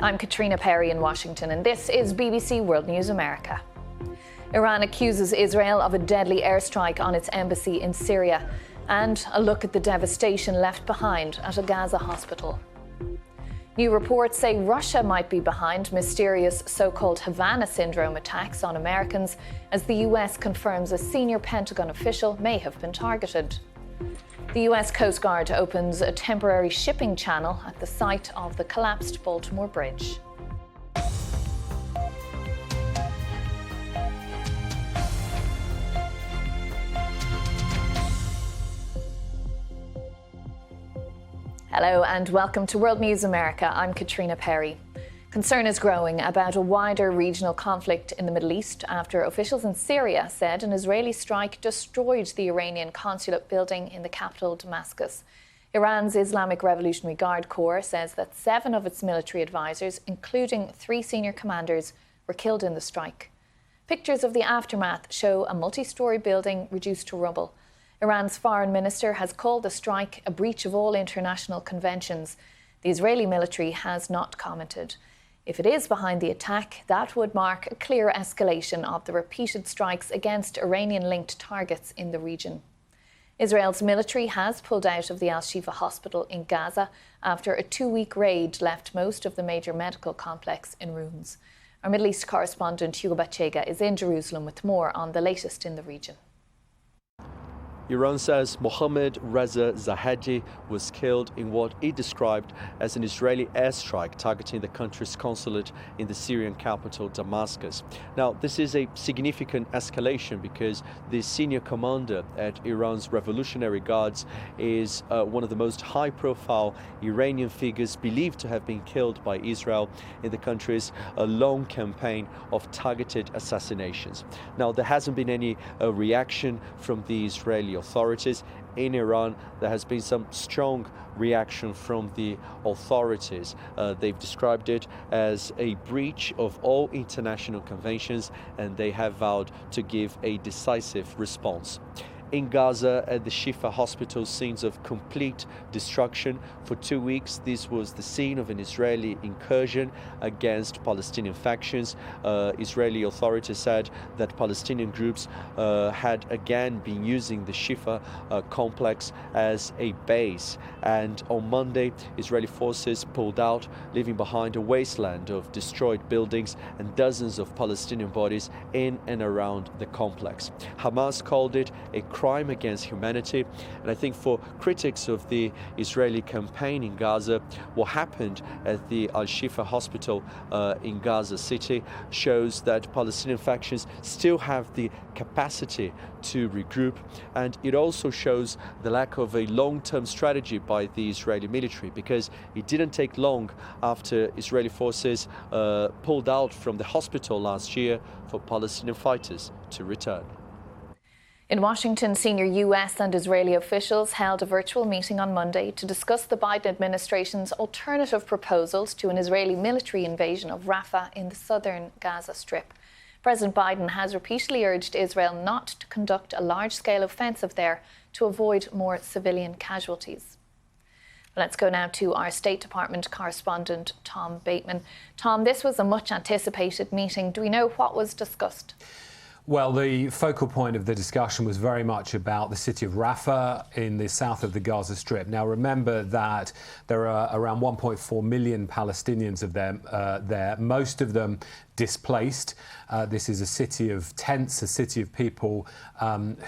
I'm Katrina Perry in Washington, and this is BBC World News America. Iran accuses Israel of a deadly airstrike on its embassy in Syria, and a look at the devastation left behind at a Gaza hospital. New reports say Russia might be behind mysterious so-called Havana syndrome attacks on Americans, as the US confirms a senior Pentagon official may have been targeted. The US Coast Guard opens a temporary shipping channel at the site of the collapsed Baltimore Bridge. Hello and welcome to World News America. I'm Katrina Perry. Concern is growing about a wider regional conflict in the Middle East after officials in Syria said an Israeli strike destroyed the Iranian consulate building in the capital, Damascus. Iran's Islamic Revolutionary Guard Corps says that 7 of its military advisors, including 3 senior commanders, were killed in the strike. Pictures of the aftermath show a multi-story building reduced to rubble. Iran's foreign minister has called the strike a breach of all international conventions. The Israeli military has not commented. If it is behind the attack, that would mark a clear escalation of the repeated strikes against Iranian-linked targets in the region. Israel's military has pulled out of the Al-Shifa hospital in Gaza after a 2-week raid left most of the major medical complex in ruins. Our Middle East correspondent Hugo Bachega is in Jerusalem with more on the latest in the region. Iran says Mohammad Reza Zahedi was killed in what it described as an Israeli airstrike targeting the country's consulate in the Syrian capital, Damascus. Now, this is a significant escalation because the senior commander at Iran's Revolutionary Guards is one of the most high-profile Iranian figures believed to have been killed by Israel in the country's long campaign of targeted assassinations. Now, there hasn't been any reaction from the Israeli authorities. In Iran, there has been some strong reaction from the authorities. They've described it as a breach of all international conventions, and they have vowed to give a decisive response. In Gaza, at the Shifa hospital, scenes of complete destruction. For 2 weeks, this was the scene of an Israeli incursion against Palestinian factions. Israeli authorities said that Palestinian groups had again been using the Shifa complex as a base. And on Monday, Israeli forces pulled out, leaving behind a wasteland of destroyed buildings and dozens of Palestinian bodies in and around the complex. Hamas called it a crime against humanity, and I think for critics of the Israeli campaign in Gaza, what happened at the Al-Shifa hospital in Gaza City shows that Palestinian factions still have the capacity to regroup, and it also shows the lack of a long-term strategy by the Israeli military, because it didn't take long after Israeli forces pulled out from the hospital last year for Palestinian fighters to return. In Washington, senior US and Israeli officials held a virtual meeting on Monday to discuss the Biden administration's alternative proposals to an Israeli military invasion of Rafah in the southern Gaza Strip. President Biden has repeatedly urged Israel not to conduct a large-scale offensive there to avoid more civilian casualties. Let's go now to our State Department correspondent, Tom Bateman. Tom, this was a much-anticipated meeting. Do we know what was discussed? Well, the focal point of the discussion was very much about the city of Rafah in the south of the Gaza Strip. Now, remember that there are around 1.4 million Palestinians of them there, most of them displaced. This is a city of tents, a city of people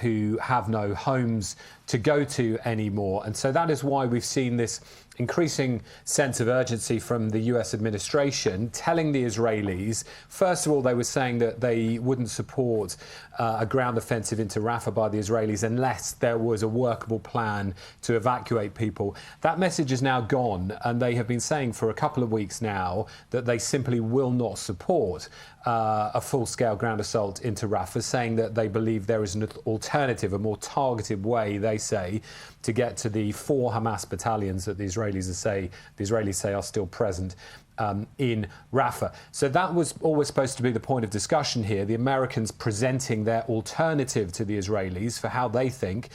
who have no homes to go to anymore. And so that is why we've seen this increasing sense of urgency from the US administration telling the Israelis, first of all, they were saying that they wouldn't support a ground offensive into Rafah by the Israelis unless there was a workable plan to evacuate people. That message is now gone, and they have been saying for a couple of weeks now that they simply will not support a full-scale ground assault into Rafah, saying that they believe there is an alternative, a more targeted way, they say, to get to the 4 Hamas battalions that the Israelis say are still present in Rafah. So that was always supposed to be the point of discussion here, the Americans presenting their alternative to the Israelis for how they think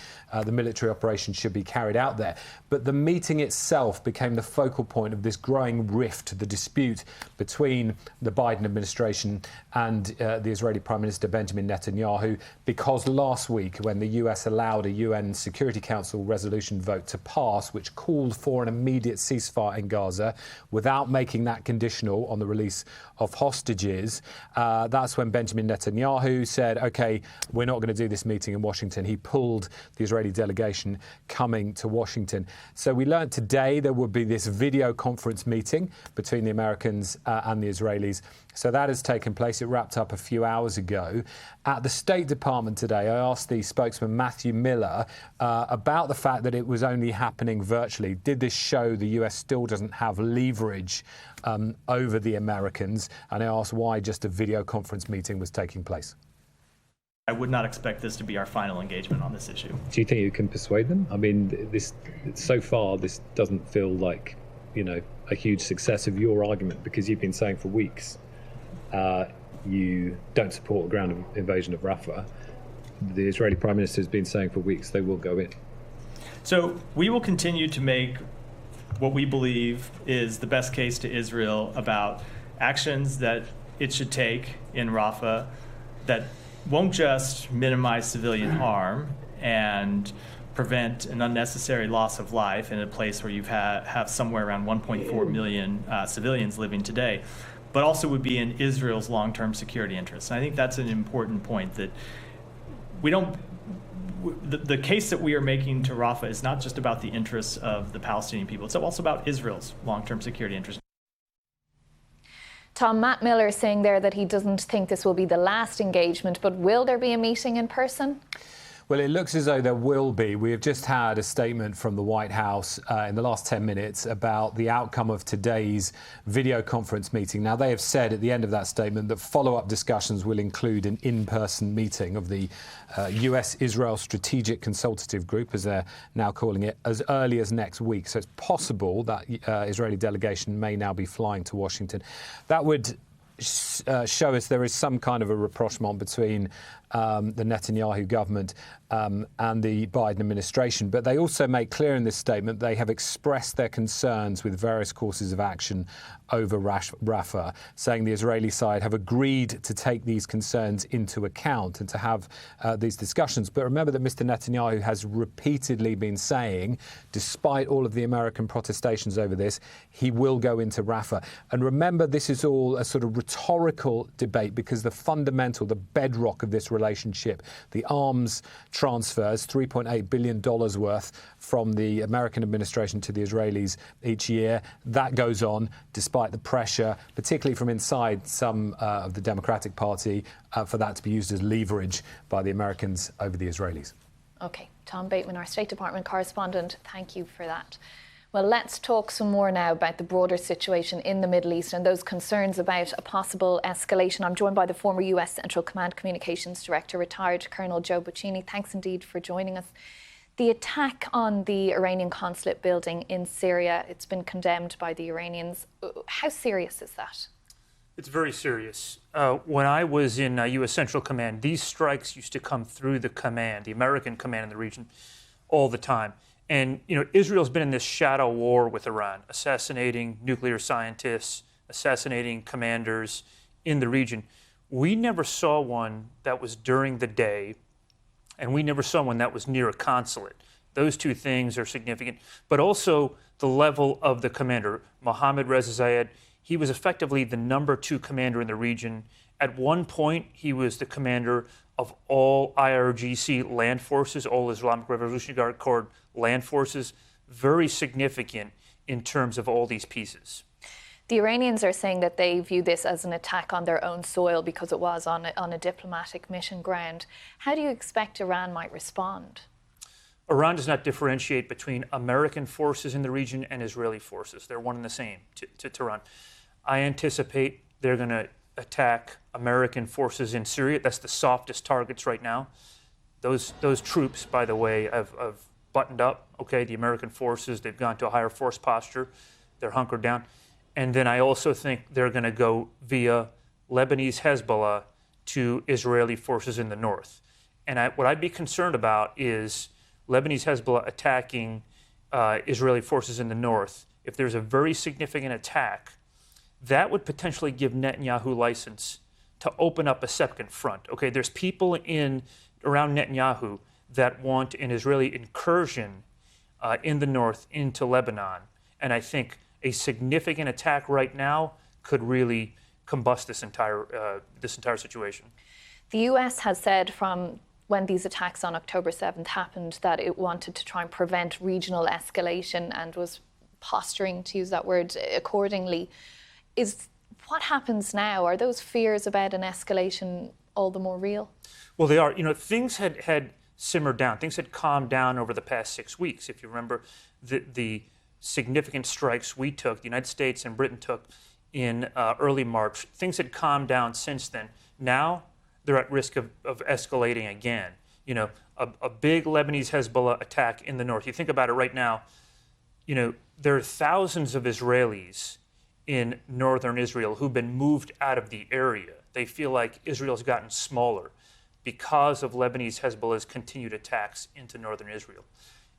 the military operation should be carried out there. But the meeting itself became the focal point of this growing rift, the dispute between the Biden administration and the Israeli Prime Minister Benjamin Netanyahu, because last week, when the US allowed a UN Security Council resolution vote to pass, which called for an immediate ceasefire in Gaza without making that conditional on the release of hostages, that's when Benjamin Netanyahu said, OK, we're not going to do this meeting in Washington. He pulled the Israeli delegation coming to Washington. So we learned today there would be this video conference meeting between the Americans and the Israelis. So that has taken place. It wrapped up a few hours ago. At the State Department today, I asked the spokesman, Matthew Miller, about the fact that it was only happening virtually. Did this show the US still doesn't have leverage over the Americans? And I asked why just a video conference meeting was taking place. I would not expect this to be our final engagement on this issue. Do you think you can persuade them? I mean, so far, this doesn't feel like, a huge success of your argument, because you've been saying for weeks you don't support a ground invasion of Rafah. The Israeli Prime Minister has been saying for weeks they will go in. So we will continue to make what we believe is the best case to Israel about actions that it should take in Rafah that won't just minimize civilian harm and prevent an unnecessary loss of life in a place where you have somewhere around 1.4 million civilians living today, but also would be in Israel's long-term security interests. And I think that's an important point, that we don't. The case that we are making to Rafah is not just about the interests of the Palestinian people. It's also about Israel's long-term security interests. Tom, Matt Miller saying there that he doesn't think this will be the last engagement, but will there be a meeting in person? Well, it looks as though there will be. We have just had a statement from the White House in the last 10 minutes about the outcome of today's video conference meeting. Now, they have said at the end of that statement that follow-up discussions will include an in-person meeting of the US-Israel Strategic Consultative Group, as they're now calling it, as early as next week. So it's possible that Israeli delegation may now be flying to Washington. That would show us there is some kind of a rapprochement between the Netanyahu government and the Biden administration. But they also make clear in this statement they have expressed their concerns with various courses of action over Rafah, saying the Israeli side have agreed to take these concerns into account and to have these discussions. But remember that Mr. Netanyahu has repeatedly been saying, despite all of the American protestations over this, he will go into Rafah. And remember, this is all a sort of rhetorical debate, because the fundamental, the bedrock of this relationship, the arms transfers, $3.8 billion worth from the American administration to the Israelis each year, that goes on despite the pressure, particularly from inside some of the Democratic Party, for that to be used as leverage by the Americans over the Israelis. OK, Tom Bateman, our State Department correspondent, thank you for that. Well, let's talk some more now about the broader situation in the Middle East and those concerns about a possible escalation. I'm joined by the former US Central Command Communications Director, retired Colonel Joe Buccini. Thanks indeed for joining us. The attack on the Iranian consulate building in Syria, it's been condemned by the Iranians. How serious is that? It's very serious. When I was in U.S. Central Command, these strikes used to come through the command, the American command in the region, all the time. And, Israel's been in this shadow war with Iran, assassinating nuclear scientists, assassinating commanders in the region. We never saw one that was during the day, and we never saw one that was near a consulate. Those two things are significant. But also the level of the commander, Mohammad Reza Zayed, he was effectively the #2 commander in the region. At one point, he was the commander of all IRGC land forces, all Islamic Revolutionary Guard Corps land forces. Very significant in terms of all these pieces. The Iranians are saying that they view this as an attack on their own soil because it was on a diplomatic mission ground. How do you expect Iran might respond? Iran does not differentiate between American forces in the region and Israeli forces. They're one and the same to Tehran. I anticipate they're going to attack American forces in Syria. That's the softest targets right now. Those troops, by the way, have buttoned up. Okay, the American forces, they've gone to a higher force posture. They're hunkered down. And then I also think they're going to go via Lebanese Hezbollah to Israeli forces in the north. And what I'd be concerned about is Lebanese Hezbollah attacking Israeli forces in the north. If there's a very significant attack, that would potentially give Netanyahu license to open up a second front. Okay, there's people around Netanyahu that want an Israeli incursion in the north into Lebanon. And I think a significant attack right now could really combust this entire situation. The US has said from when these attacks on October 7th happened that it wanted to try and prevent regional escalation and was posturing, to use that word, accordingly. What happens now? Are those fears about an escalation all the more real? Well, they are. Things had simmered down. Things had calmed down over the past 6 weeks. If you remember the significant strikes the United States and Britain took in early March, things had calmed down since then. Now they're at risk of escalating again. A big Lebanese Hezbollah attack in the north. You think about it right now, there are thousands of Israelis in northern Israel who've been moved out of the area. They feel like Israel's gotten smaller because of Lebanese Hezbollah's continued attacks into northern Israel.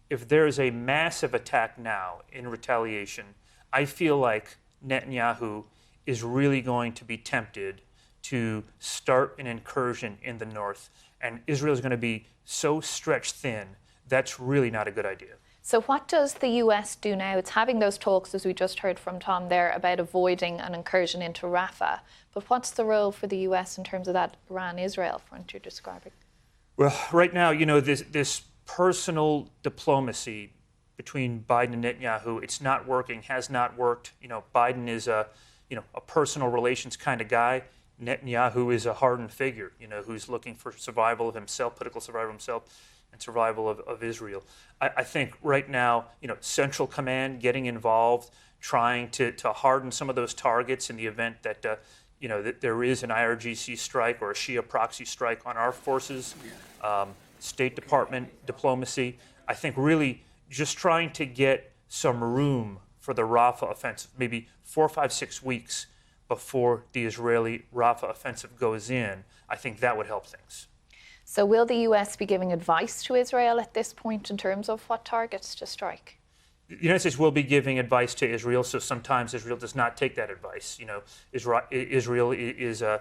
If there is a massive attack now in retaliation, I feel like Netanyahu is really going to be tempted to start an incursion in the north. And Israel is going to be so stretched thin, that's really not a good idea. So what does the US do now? It's having those talks, as we just heard from Tom there, about avoiding an incursion into Rafah. But what's the role for the US in terms of that Iran-Israel front you're describing? Well, right now, this personal diplomacy between Biden and Netanyahu, it's not working, has not worked. Biden is a personal relations kind of guy. Netanyahu is a hardened figure, who's looking for survival of himself, political survival of himself, and survival of Israel. I think right now, Central Command getting involved, trying to harden some of those targets in the event that, that there is an IRGC strike or a Shia proxy strike on our forces. State Department diplomacy. I think really just trying to get some room for the Rafah offensive, maybe 4, 5, 6 weeks before the Israeli Rafah offensive goes in. I think that would help things. So will the US be giving advice to Israel at this point in terms of what targets to strike? The United States will be giving advice to Israel, so sometimes Israel does not take that advice. Israel is a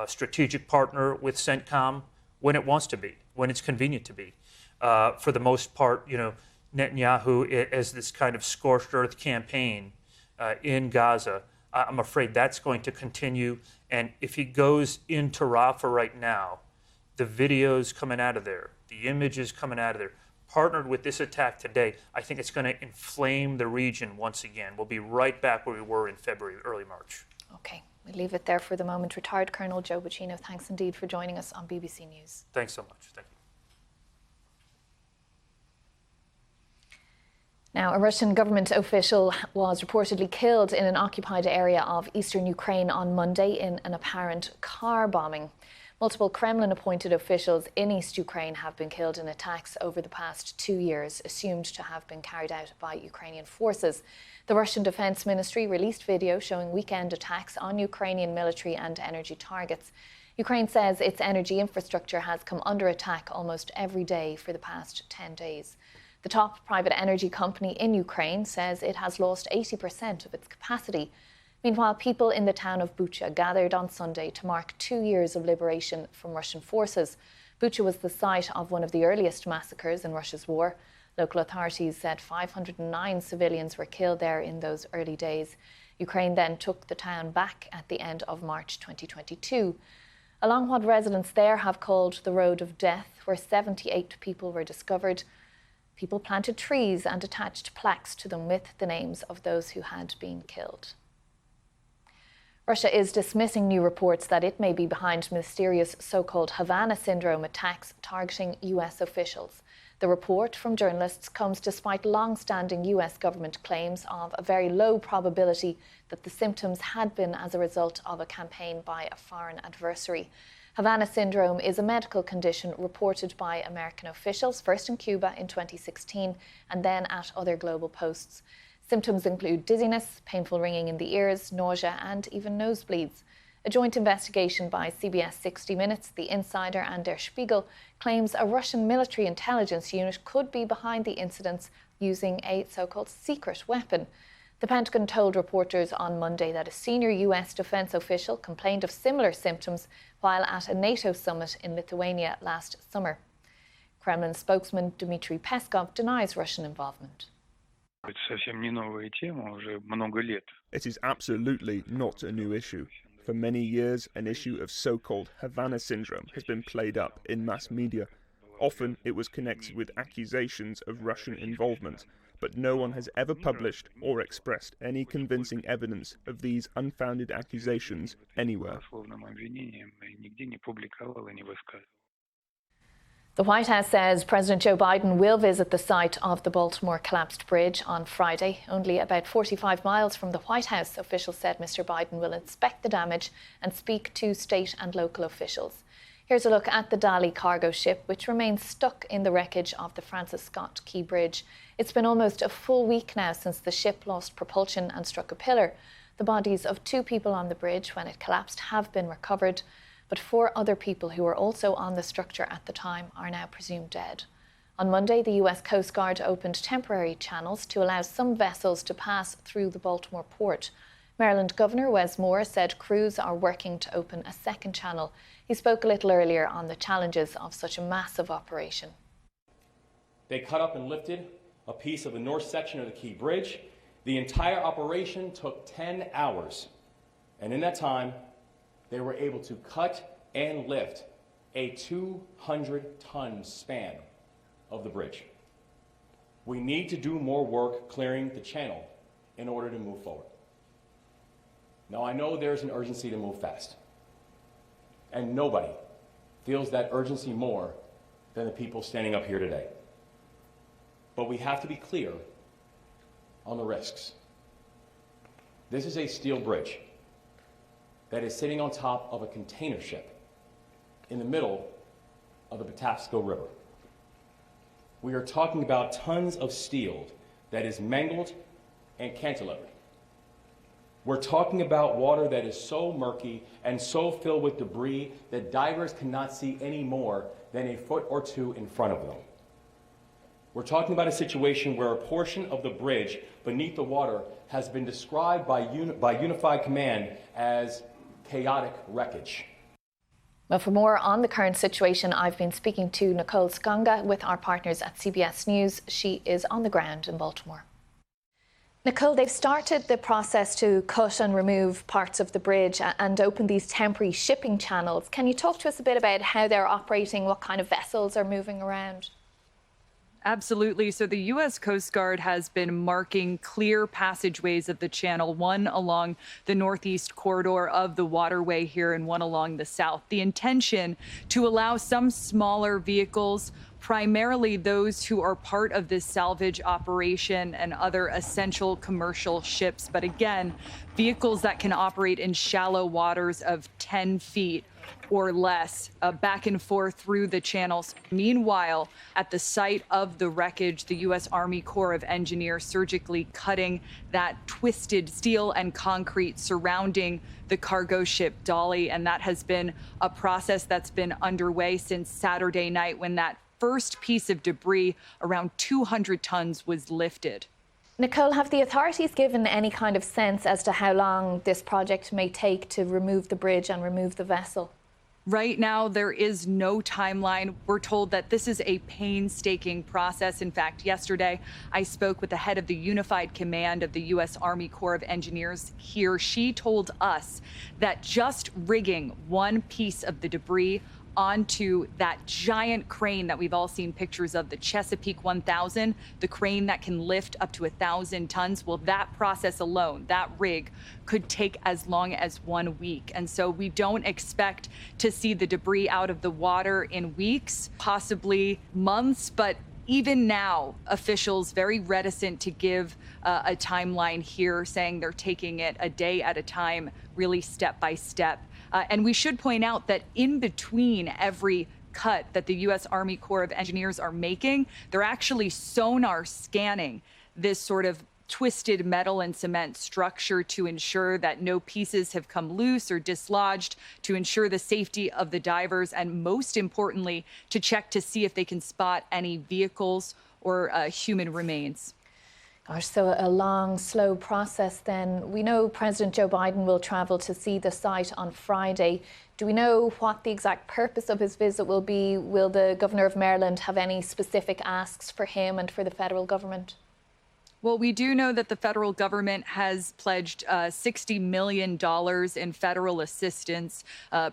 strategic partner with CENTCOM when it wants to be, when it's convenient to be. For the most part, Netanyahu, as this kind of scorched earth campaign in Gaza, I'm afraid that's going to continue. And if he goes into Rafah right now, the videos coming out of there, the images coming out of there, partnered with this attack today, I think it's going to inflame the region once again. We'll be right back where we were in February, early March. Okay, we'll leave it there for the moment. Retired Colonel Joe Buccino, thanks indeed for joining us on BBC News. Thanks so much. Thank you. Now, a Russian government official was reportedly killed in an occupied area of eastern Ukraine on Monday in an apparent car bombing. Multiple Kremlin-appointed officials in East Ukraine have been killed in attacks over the past 2 years, assumed to have been carried out by Ukrainian forces. The Russian Defense Ministry released video showing weekend attacks on Ukrainian military and energy targets. Ukraine says its energy infrastructure has come under attack almost every day for the past 10 days. The top private energy company in Ukraine says it has lost 80% of its capacity. Meanwhile, people in the town of Bucha gathered on Sunday to mark 2 years of liberation from Russian forces. Bucha was the site of one of the earliest massacres in Russia's war. Local authorities said 509 civilians were killed there in those early days. Ukraine then took the town back at the end of March 2022. Along what residents there have called the Road of Death, where 78 people were discovered, people planted trees and attached plaques to them with the names of those who had been killed. Russia is dismissing new reports that it may be behind mysterious so-called Havana syndrome attacks targeting US officials. The report from journalists comes despite long-standing US government claims of a very low probability that the symptoms had been as a result of a campaign by a foreign adversary. Havana syndrome is a medical condition reported by American officials, first in Cuba in 2016 and then at other global posts. Symptoms include dizziness, painful ringing in the ears, nausea, and even nosebleeds. A joint investigation by CBS 60 Minutes, The Insider, and Der Spiegel claims a Russian military intelligence unit could be behind the incidents using a so-called secret weapon. The Pentagon told reporters on Monday that a senior US defense official complained of similar symptoms while at a NATO summit in Lithuania last summer. Kremlin spokesman Dmitry Peskov denies Russian involvement. It is absolutely not a new issue. For many years, an issue of so-called Havana syndrome has been played up in mass media. Often it was connected with accusations of Russian involvement, but no one has ever published or expressed any convincing evidence of these unfounded accusations anywhere. The White House says President Joe Biden will visit the site of the Baltimore collapsed bridge on Friday. Only about 45 miles from the White House, officials said Mr. Biden will inspect the damage and speak to state and local officials. Here's a look at the Dali cargo ship, which remains stuck in the wreckage of the Francis Scott Key Bridge. It's been almost a full week now since the ship lost propulsion and struck a pillar. The bodies of 2 people on the bridge when it collapsed have been recovered, but 4 other people who were also on the structure at the time are now presumed dead. On Monday, the US Coast Guard opened temporary channels to allow some vessels to pass through the Baltimore port. Maryland Governor Wes Moore said crews are working to open a second channel. He spoke a little earlier on the challenges of such a massive operation. They cut up and lifted a piece of the north section of the Key Bridge. The entire operation took 10 hours. And in that time, they were able to cut and lift a 200-ton span of the bridge. We need to do more work clearing the channel in order to move forward. Now, I know there's an urgency to move fast, and nobody feels that urgency more than the people standing up here today. But we have to be clear on the risks. This is a steel bridge that is sitting on top of a container ship in the middle of the Patapsco River. We are talking about tons of steel that is mangled and cantilevered. We're talking about water that is so murky and so filled with debris that divers cannot see any more than a foot or 2 in front of them. We're talking about a situation where a portion of the bridge beneath the water has been described by Unified Command as chaotic wreckage. Well, for more on the current situation, I've been speaking to Nicole Skonga with our partners at CBS News. She is on the ground in Baltimore. Nicole, they've started the process to cut and remove parts of the bridge and open these temporary shipping channels. Can you talk to us a bit about how they're operating, what kind of vessels are moving around? Absolutely. So the U.S. Coast Guard has been marking clear passageways of the channel, one along the northeast corridor of the waterway here and one along the south. The intention to allow some smaller vehicles, primarily those who are part of this salvage operation and other essential commercial ships. But again, vehicles that can operate in shallow waters of 10 feet or less, back and forth through the channels. Meanwhile, at the site of the wreckage, the U.S. Army Corps of Engineers surgically cutting that twisted steel and concrete surrounding the cargo ship Dali. And that has been a process that's been underway since Saturday night when that first piece of debris, around 200 tons, was lifted. Nicole, have the authorities given any kind of sense as to how long this project may take to remove the bridge and remove the vessel? Right now, there is no timeline. We're told that this is a painstaking process. In fact, yesterday, I spoke with the head of the Unified Command of the U.S. Army Corps of Engineers here. She told us that just rigging one piece of the debris onto that giant crane that we've all seen pictures of, the Chesapeake 1000, the crane that can lift up to 1,000 tons. Well, that process alone, that rig, could take as long as 1 week. And so we don't expect to see the debris out of the water in weeks, possibly months, but even now, officials very reticent to give a timeline here, saying they're taking it a day at a time, really step by step. And we should point out that in between every cut that the U.S. Army Corps of Engineers are making, they're actually sonar scanning this sort of twisted metal and cement structure to ensure that no pieces have come loose or dislodged, to ensure the safety of the divers, and most importantly, to check to see if they can spot any vehicles or human remains. Gosh, so a long, slow process then. We know President Joe Biden will travel to see the site on Friday. Do we know what the exact purpose of his visit will be? Will the Governor of Maryland have any specific asks for him and for the federal government? Well, we do know that the federal government has pledged $60 million in federal assistance.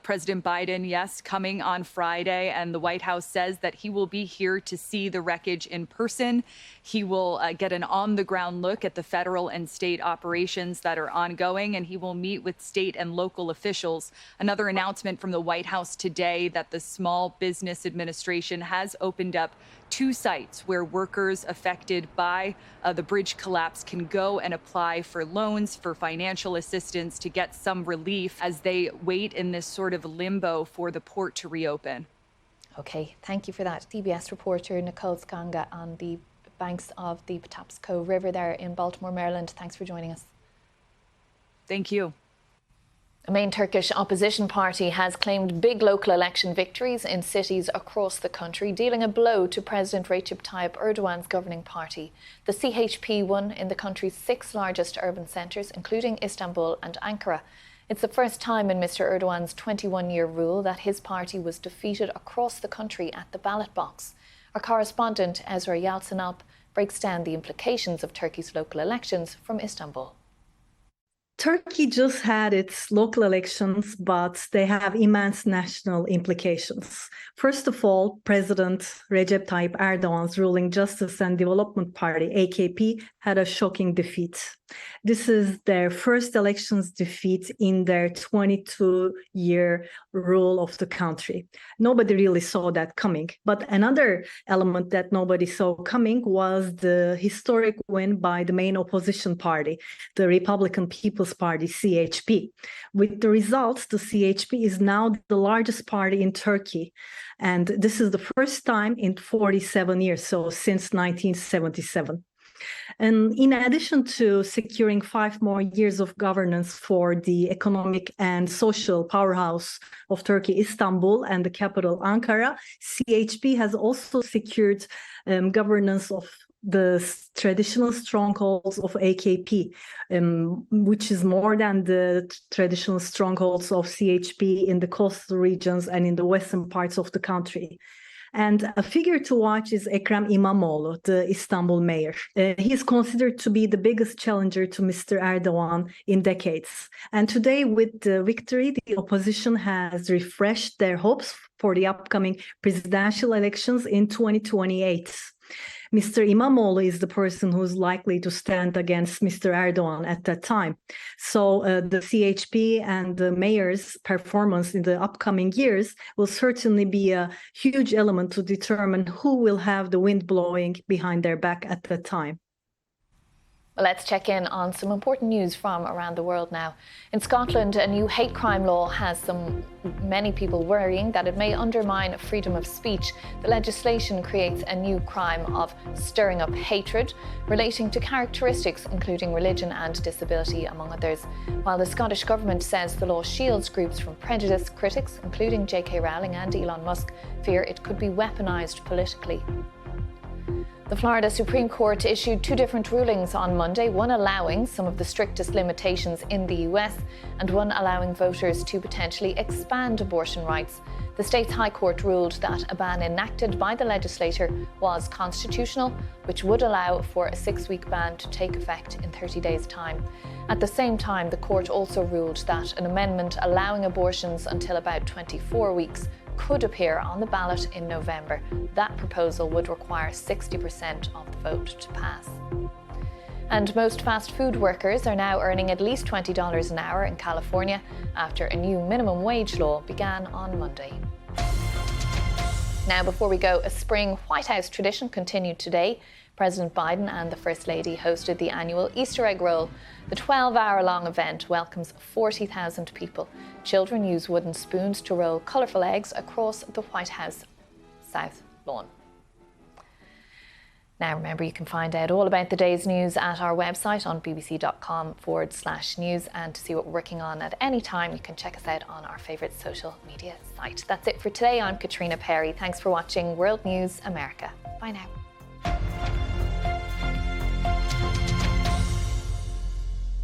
President Biden, yes, coming on Friday, and the White House says that he will be here to see the wreckage in person. He will get an on-the-ground look at the federal and state operations that are ongoing, and he will meet with state and local officials. Another announcement from the White House today that the Small Business Administration has opened up 2 sites where workers affected by the bridge collapse can go and apply for loans, for financial assistance, to get some relief as they wait in this sort of limbo for the port to reopen. Okay, thank you for that. DBS reporter Nicole Skanga on the banks of the Patapsco River there in Baltimore, Maryland. Thanks for joining us. Thank you. A main Turkish opposition party has claimed big local election victories in cities across the country, dealing a blow to President Recep Tayyip Erdogan's governing party. The CHP won in the country's 6 largest urban centres, including Istanbul and Ankara. It's the first time in Mr. Erdogan's 21-year rule that his party was defeated across the country at the ballot box. Our correspondent Ezra Yaltsinalp breaks down the implications of Turkey's local elections from Istanbul. Turkey just had its local elections, but they have immense national implications. First of all, President Recep Tayyip Erdogan's ruling Justice and Development Party, AKP, had a shocking defeat. This is their first elections defeat in their 22-year rule of the country. Nobody really saw that coming. But another element that nobody saw coming was the historic win by the main opposition party, the Republican People's Party, CHP. With the results, the CHP is now the largest party in Turkey. And this is the first time in 47 years, so since 1977. And in addition to securing 5 more years of governance for the economic and social powerhouse of Turkey, Istanbul, and the capital, Ankara, CHP has also secured governance of the traditional strongholds of AKP, which is more than the traditional strongholds of CHP in the coastal regions and in the western parts of the country. And a figure to watch is Ekrem İmamoğlu, the Istanbul mayor. He is considered to be the biggest challenger to Mr. Erdogan in decades. And today, with the victory, the opposition has refreshed their hopes for the upcoming presidential elections in 2028. Mr. İmamoğlu is the person who's likely to stand against Mr. Erdogan at that time. So the CHP and the mayor's performance in the upcoming years will certainly be a huge element to determine who will have the wind blowing behind their back at that time. Well, let's check in on some important news from around the world now. In Scotland, a new hate crime law has many people worrying that it may undermine freedom of speech. The legislation creates a new crime of stirring up hatred relating to characteristics including religion and disability, among others. While the Scottish government says the law shields groups from prejudice, critics, including J.K. Rowling and Elon Musk, fear it could be weaponised politically. The Florida Supreme Court issued 2 different rulings on Monday, one allowing some of the strictest limitations in the US and one allowing voters to potentially expand abortion rights. The state's High Court ruled that a ban enacted by the legislature was constitutional, which would allow for a 6-week ban to take effect in 30 days' time. At the same time, the court also ruled that an amendment allowing abortions until about 24 weeks could appear on the ballot in November. That proposal would require 60% of the vote to pass. And most fast food workers are now earning at least $20 an hour in California after a new minimum wage law began on Monday. Now, before we go, a spring White House tradition continued today. President Biden and the First Lady hosted the annual Easter egg roll. The 12-hour-long event welcomes 40,000 people. Children use wooden spoons to roll colourful eggs across the White House South Lawn. Now, remember, you can find out all about the day's news at our website on bbc.com/news. And to see what we're working on at any time, you can check us out on our favourite social media site. That's it for today. I'm Katrina Perry. Thanks for watching World News America. Bye now.